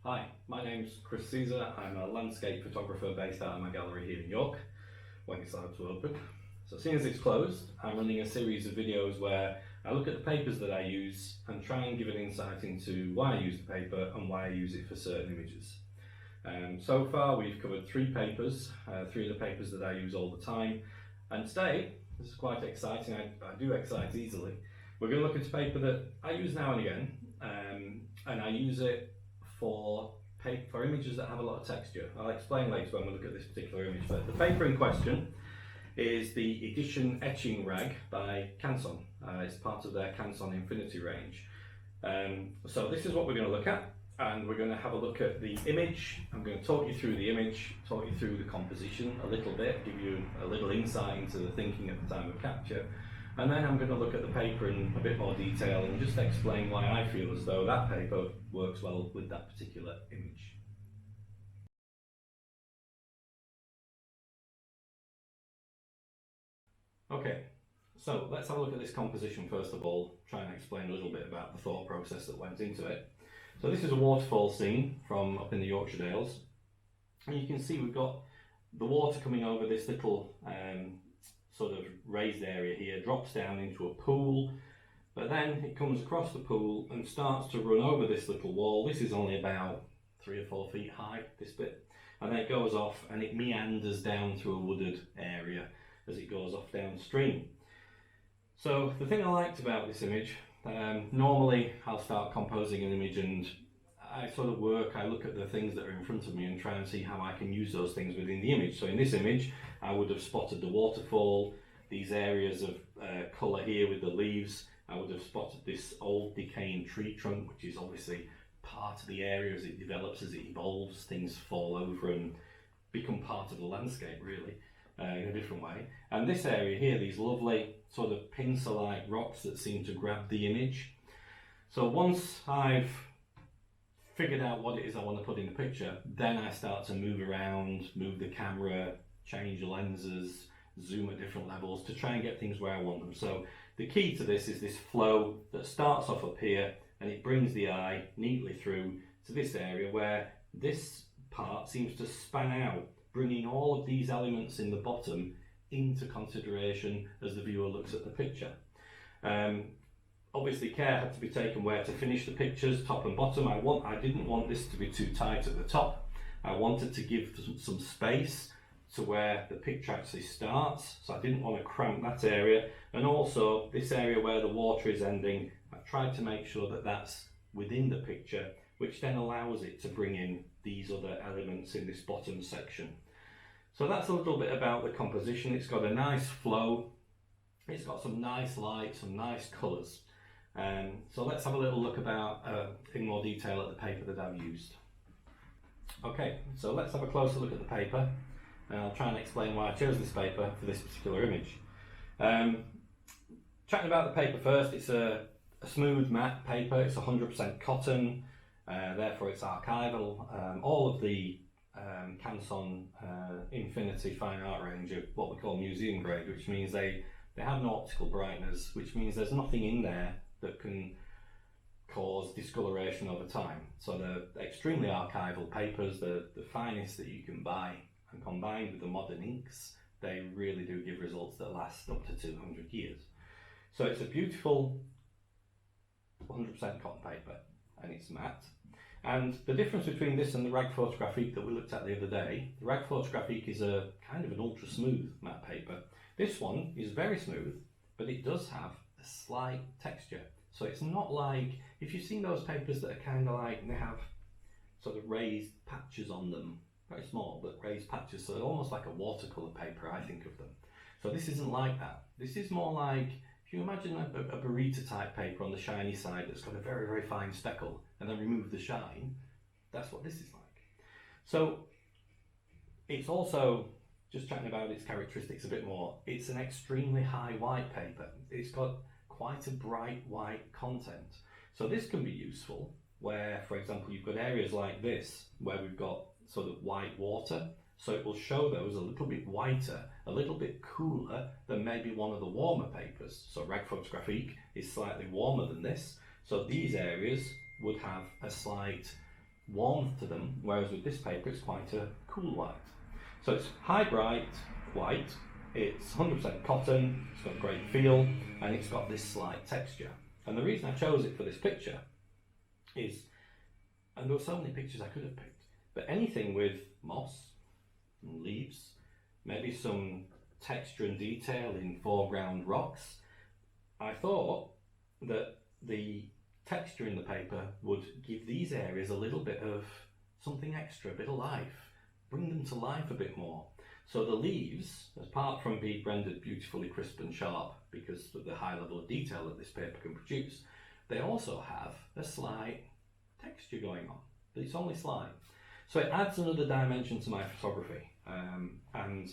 Hi, my name's Chris Caesar. I'm a landscape photographer based out of my gallery here in York, when it's allowed to open. So seeing as it's closed, I'm running a series of videos where I look at the papers that I use and try and give an insight into why I use the paper and why I use it for certain images. So far we've covered three papers, three of the papers that I use all the time, and today, this is quite exciting, I do excite easily. We're going to look at a paper that I use now and again, and I use it for images that have a lot of texture. I'll explain later when we look at this particular image, but the paper in question is the Etching rag by Canson. It's part of their Canson Infinity range. So this is what we're going to look at, and we're going to have a look at the image. I'm going to talk you through the image, talk you through the composition a little bit, give you a little insight into the thinking at the time of capture, and then I'm going to look at the paper in a bit more detail and just explain why I feel as though that paper works well with that particular image. Okay, so let's have a look at this composition first of all, try and explain a little bit about the thought process that went into it. So this is a waterfall scene from up in the Yorkshire Dales, and you can see we've got the water coming over this little sort of raised area here, drops down into a pool, but then it comes across the pool and starts to run over this little wall. This is only about 3 or 4 feet high, this bit, and then it goes off and it meanders down through a wooded area as it goes off downstream. So the thing I liked about this image, normally I'll start composing an image and I sort of I look at the things that are in front of me and try and see how I can use those things within the image. So in this image, I would have spotted the waterfall, these areas of colour here with the leaves. I would have spotted this old decaying tree trunk, which is obviously part of the area as it develops, as it evolves, things fall over and become part of the landscape really, in a different way. And this area here, these lovely sort of pincer-like rocks that seem to grab the image. So once I've figured out what it is I want to put in the picture, then I start to move around, move the camera, change lenses, zoom at different levels to try and get things where I want them. So the key to this is this flow that starts off up here and it brings the eye neatly through to this area where this part seems to span out, bringing all of these elements in the bottom into consideration as the viewer looks at the picture. Obviously care had to be taken where to finish the pictures, top and bottom. I didn't want this to be too tight at the top. I wanted to give some space to where the picture actually starts, so I didn't want to cramp that area. And also this area where the water is ending, I've tried to make sure that that's within the picture, which then allows it to bring in these other elements in this bottom section. So that's a little bit about the composition. It's got a nice flow, it's got some nice light, some nice colours. So let's have a little look about in more detail at the paper that I've used. Okay, so let's have a closer look at the paper and I'll try and explain why I chose this paper for this particular image. Chatting about the paper first, it's a smooth matte paper, it's 100% cotton, therefore it's archival. All of the Canson Infinity fine art range are what we call museum grade, which means they have no optical brighteners, which means there's nothing in there that can cause discoloration over time. So they're extremely archival papers, the finest that you can buy, and combined with the modern inks, they really do give results that last up to 200 years. So it's a beautiful 100% cotton paper and it's matte. And the difference between this and the rag photographique that we looked at the other day, the rag photographique is a kind of an ultra smooth matte paper. This one is very smooth, but it does have a slight texture. So it's not like, if you've seen those papers that are kind of like, they have sort of raised patches on them, very small, but raised patches, so almost like a watercolour paper, I think of them. So this isn't like that. This is more like, if you imagine a burrito type paper on the shiny side that's got a very, very fine speckle, and then remove the shine, that's what this is like. So it's also, just chatting about its characteristics a bit more, it's an extremely high white paper. It's got quite a bright white content. So this can be useful where, for example, you've got areas like this where we've got sort of white water, so it will show those a little bit whiter, a little bit cooler than maybe one of the warmer papers. So rag photographique is slightly warmer than this, so these areas would have a slight warmth to them, whereas with this paper it's quite a cool white. So it's high bright white, it's 100% cotton, it's got a great feel, and it's got this slight texture. And the reason I chose it for this picture is, and there were so many pictures I could have picked, but anything with moss and leaves, maybe some texture and detail in foreground rocks, I thought that the texture in the paper would give these areas a little bit of something extra, a bit of life, bring them to life a bit more. So the leaves, apart from being rendered beautifully crisp and sharp because of the high level of detail that this paper can produce, they also have a slight texture going on, but it's only slight. So it adds another dimension to my photography. And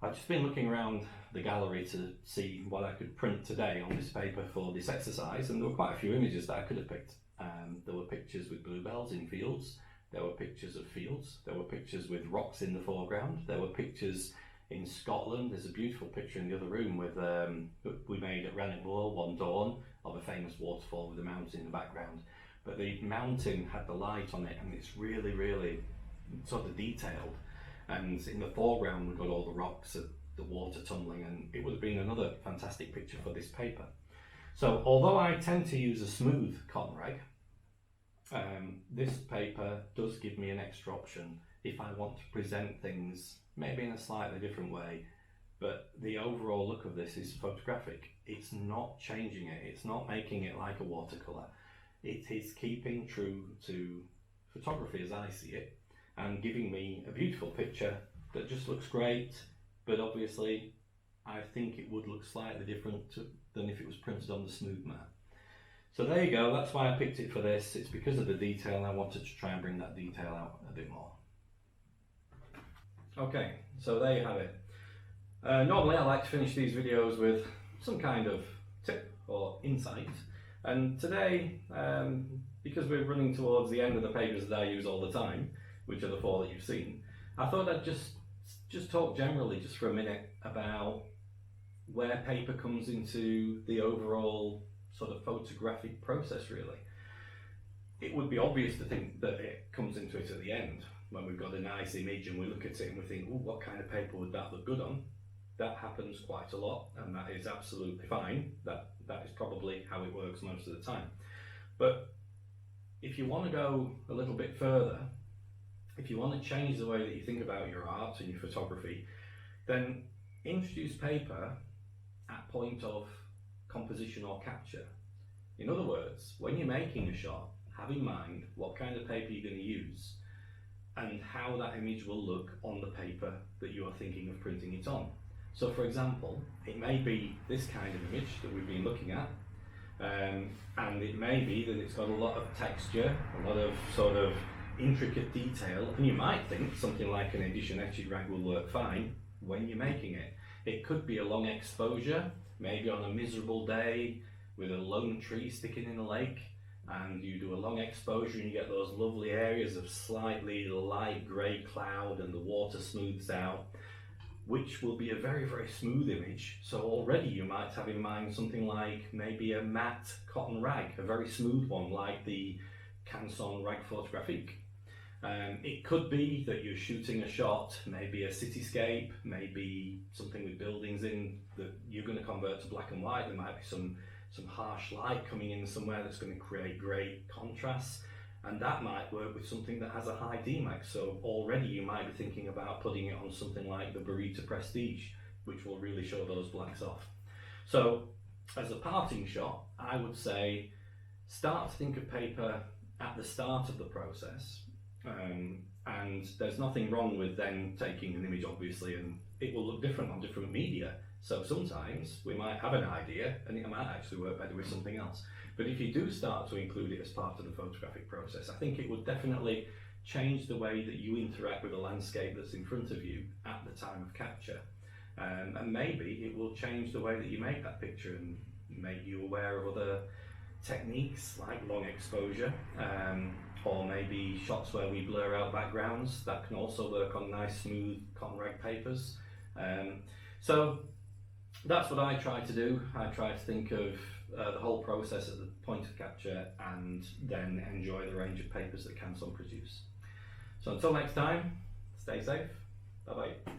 I've just been looking around the gallery to see what I could print today on this paper for this exercise, and there were quite a few images that I could have picked. There were pictures with bluebells in fields, there were pictures of fields, there were pictures with rocks in the foreground, there were pictures in Scotland. There's a beautiful picture in the other room with we made at Renwick one dawn of a famous waterfall with a mountain in the background. But the mountain had the light on it, and it's really, really sort of detailed. And in the foreground we've got all the rocks, the water tumbling, and it would have been another fantastic picture for this paper. So although I tend to use a smooth cotton rag, this paper does give me an extra option if I want to present things maybe in a slightly different way. But the overall look of this is photographic. It's not changing it, it's not making it like a watercolour. It is keeping true to photography as I see it, and giving me a beautiful picture that just looks great, but obviously I think it would look slightly different than if it was printed on the smooth mat. So there you go, that's why I picked it for this. It's because of the detail, and I wanted to try and bring that detail out a bit more. Okay, so there you have it. Normally I like to finish these videos with some kind of tip or insight, and today, because we're running towards the end of the papers that I use all the time, which are the 4 that you've seen, I thought I'd just talk generally just for a minute about where paper comes into the overall sort of photographic process really. It would be obvious to think that it comes into it at the end, when we've got a nice image and we look at it and we think, oh, what kind of paper would that look good on? That happens quite a lot, and that is absolutely fine. That is probably how it works most of the time. But if you want to go a little bit further, if you want to change the way that you think about your art and your photography, then introduce paper at point of composition or capture. In other words, when you're making a shot, have in mind what kind of paper you're going to use and how that image will look on the paper that you are thinking of printing it on. So for example, it may be this kind of image that we've been looking at, and it may be that it's got a lot of texture, a lot of sort of intricate detail, and you might think something like an edition etching rag will work fine when you're making it. It could be a long exposure, maybe on a miserable day with a lone tree sticking in a lake, and you do a long exposure and you get those lovely areas of slightly light grey cloud and the water smooths out, which will be a very, very smooth image. So already you might have in mind something like maybe a matte cotton rag, a very smooth one like the Canson rag photographique. It could be that you're shooting a shot, maybe a cityscape, maybe something with buildings in that you're going to convert to black and white. There might be some harsh light coming in somewhere that's going to create great contrast, and that might work with something that has a high DMAX. So already you might be thinking about putting it on something like the Barita Prestige, which will really show those blacks off. So as a parting shot, I would say start to think of paper at the start of the process. And there's nothing wrong with then taking an image, obviously, and it will look different on different media. So sometimes we might have an idea and it might actually work better with something else. But if you do start to include it as part of the photographic process, I think it would definitely change the way that you interact with the landscape that's in front of you at the time of capture. And maybe it will change the way that you make that picture and make you aware of other techniques like long exposure, or maybe shots where we blur out backgrounds. That can also work on nice smooth cotton rag papers. So that's what I try to do. I try to think of the whole process at the point of capture and then enjoy the range of papers that Canson produce. So until next time, stay safe. Bye bye.